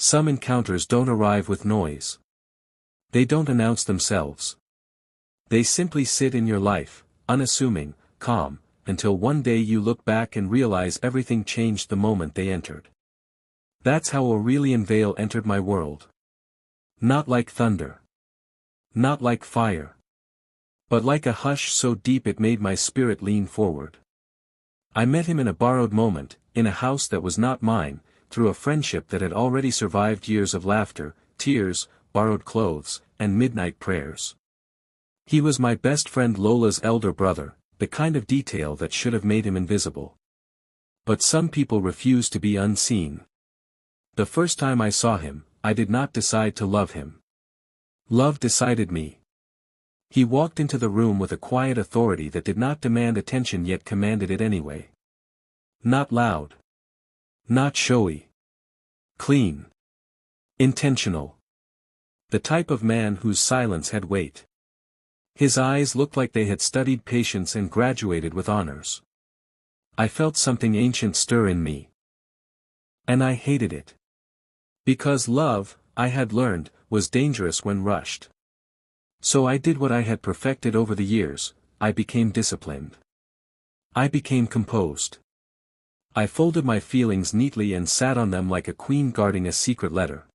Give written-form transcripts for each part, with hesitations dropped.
Some encounters don't arrive with noise. They don't announce themselves. They simply sit in your life, unassuming, calm, until one day you look back and realize everything changed the moment they entered. That's how Aurelian Vale entered my world. Not like thunder. Not like fire. But like a hush so deep it made my spirit lean forward. I met him in a borrowed moment, in a house that was not mine, through a friendship that had already survived years of laughter, tears, borrowed clothes, and midnight prayers. He was my best friend Lola's elder brother, the kind of detail that should have made him invisible. But some people refuse to be unseen. The first time I saw him, I did not decide to love him. Love decided me. He walked into the room with a quiet authority that did not demand attention yet commanded it anyway. Not loud. Not showy. Clean. Intentional. The type of man whose silence had weight. His eyes looked like they had studied patience and graduated with honors. I felt something ancient stir in me. And I hated it. Because love, I had learned, was dangerous when rushed. So I did what I had perfected over the years, I became disciplined. I became composed. I folded my feelings neatly and sat on them like a queen guarding a secret letter.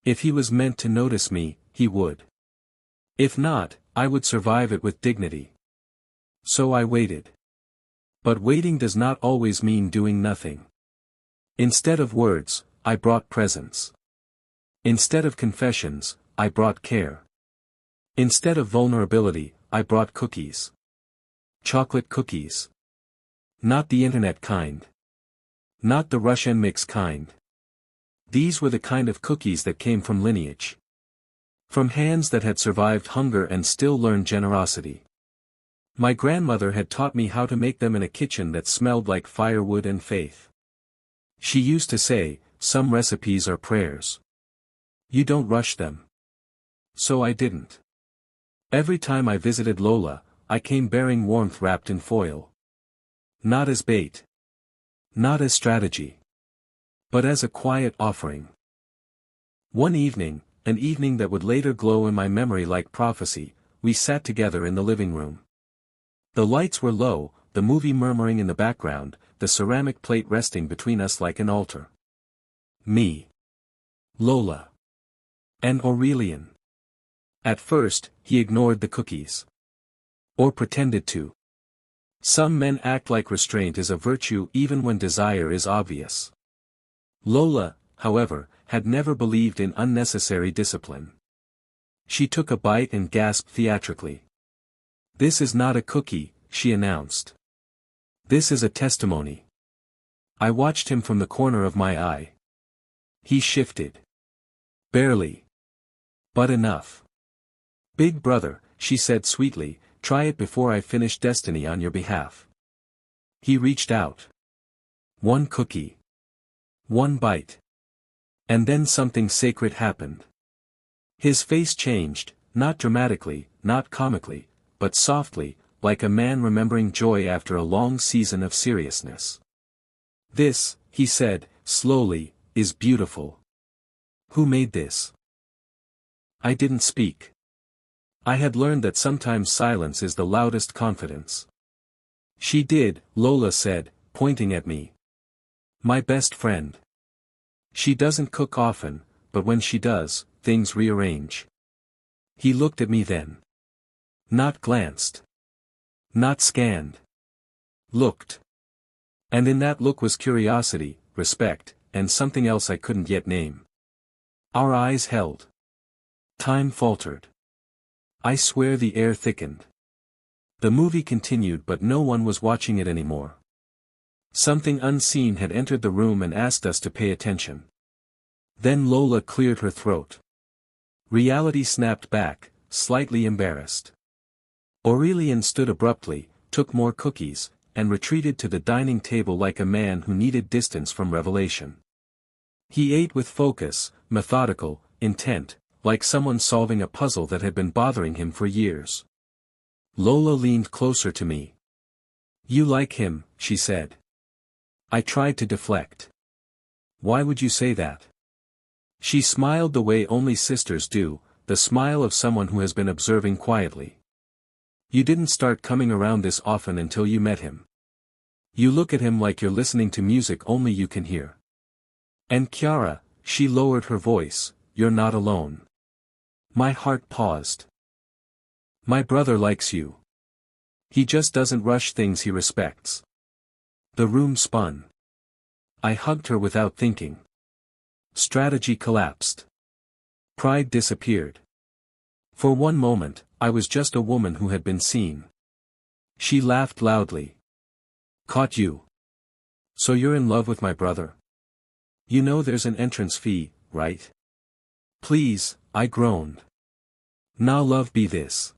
If he was meant to notice me, he would. If not, I would survive it with dignity. So I waited. But waiting does not always mean doing nothing. Instead of words, I brought presence. Instead of confessions, I brought care. Instead of vulnerability, I brought cookies. Chocolate cookies. Not the internet kind. Not the Russian mix kind. These were the kind of cookies that came from lineage. From hands that had survived hunger and still learned generosity. My grandmother had taught me how to make them in a kitchen that smelled like firewood and faith. She used to say, some recipes are prayers. You don't rush them. So I didn't. Every time I visited Lola, I came bearing warmth wrapped in foil. Not as bait. Not as strategy. But as a quiet offering. One evening, an evening that would later glow in my memory like prophecy, we sat together in the living room. The lights were low, the movie murmuring in the background, the ceramic plate resting between us like an altar. Me. Lola. And Aurelian. At first, he ignored the cookies. Or pretended to. Some men act like restraint is a virtue even when desire is obvious. Lola, however, had never believed in unnecessary discipline. She took a bite and gasped theatrically. This is not a cookie, she announced. This is a testimony. I watched him from the corner of my eye. He shifted. Barely. But enough. Big brother, she said sweetly, try it before I finish destiny on your behalf. He reached out. One cookie. One bite. And then something sacred happened. His face changed, not dramatically, not comically, but softly, like a man remembering joy after a long season of seriousness. This, he said, slowly, is beautiful. Who made this? I didn't speak. I had learned that sometimes silence is the loudest confidence. She did, Lola said, pointing at me. My best friend. She doesn't cook often, but when she does, things rearrange. He looked at me then. Not glanced. Not scanned. Looked. And in that look was curiosity, respect, and something else I couldn't yet name. Our eyes held. Time faltered. I swear the air thickened. The movie continued but no one was watching it anymore. Something unseen had entered the room and asked us to pay attention. Then Lola cleared her throat. Reality snapped back, slightly embarrassed. Aurelian stood abruptly, took more cookies, and retreated to the dining table like a man who needed distance from revelation. He ate with focus, methodical, intent, like someone solving a puzzle that had been bothering him for years. Lola leaned closer to me. You like him, she said. I tried to deflect. Why would you say that? She smiled the way only sisters do, the smile of someone who has been observing quietly. You didn't start coming around this often until you met him. You look at him like you're listening to music only you can hear. And Chiara, she lowered her voice, you're not alone. My heart paused. My brother likes you. He just doesn't rush things he respects. The room spun. I hugged her without thinking. Strategy collapsed. Pride disappeared. For one moment, I was just a woman who had been seen. She laughed loudly. Caught you. So you're in love with my brother? You know there's an entrance fee, right? Please, I groaned. Now love be this.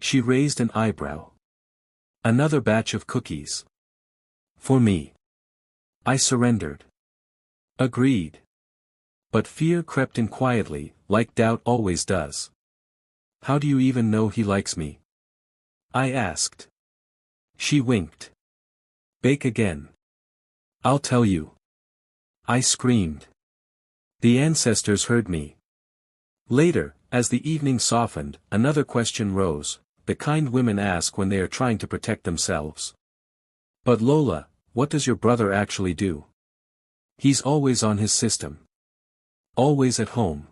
She raised an eyebrow. Another batch of cookies. For me. I surrendered. Agreed. But fear crept in quietly, like doubt always does. How do you even know he likes me? I asked. She winked. Bake again. I'll tell you. I screamed. The ancestors heard me. Later, as the evening softened, another question rose, the kind women ask when they are trying to protect themselves. But Lola, what does your brother actually do? He's always on his system. Always at home.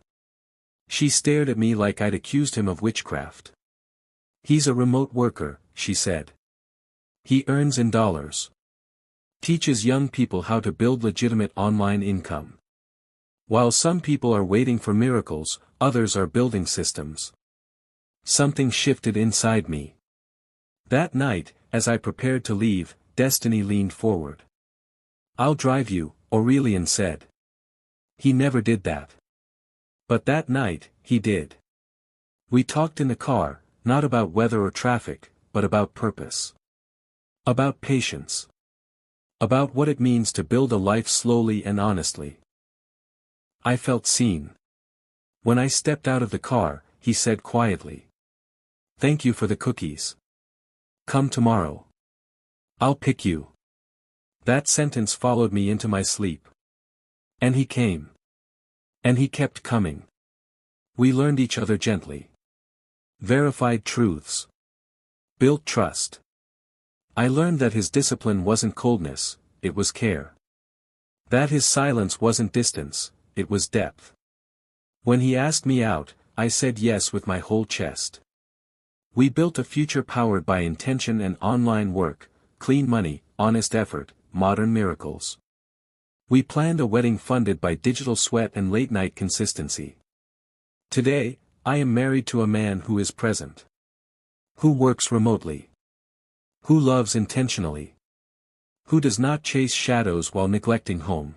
She stared at me like I'd accused him of witchcraft. He's a remote worker, she said. He earns in dollars. Teaches young people how to build legitimate online income. While some people are waiting for miracles, others are building systems. Something shifted inside me. That night, as I prepared to leave, Destiny leaned forward. I'll drive you, Aurelian said. He never did that. But that night, he did. We talked in the car, not about weather or traffic, but about purpose. About patience. About what it means to build a life slowly and honestly. I felt seen. When I stepped out of the car, he said quietly. Thank you for the cookies. Come tomorrow. I'll pick you. That sentence followed me into my sleep. And he came. And he kept coming. We learned each other gently. Verified truths. Built trust. I learned that his discipline wasn't coldness, it was care. That his silence wasn't distance, it was depth. When he asked me out, I said yes with my whole chest. We built a future powered by intention and online work, clean money, honest effort, modern miracles. We planned a wedding funded by digital sweat and late-night consistency. Today, I am married to a man who is present. Who works remotely. Who loves intentionally. Who does not chase shadows while neglecting home.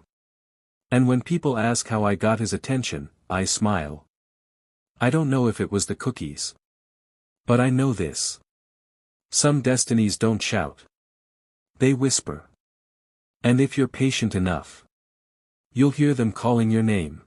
And when people ask how I got his attention, I smile. I don't know if it was the cookies. But I know this. Some destinies don't shout. They whisper. And if you're patient enough, you'll hear them calling your name.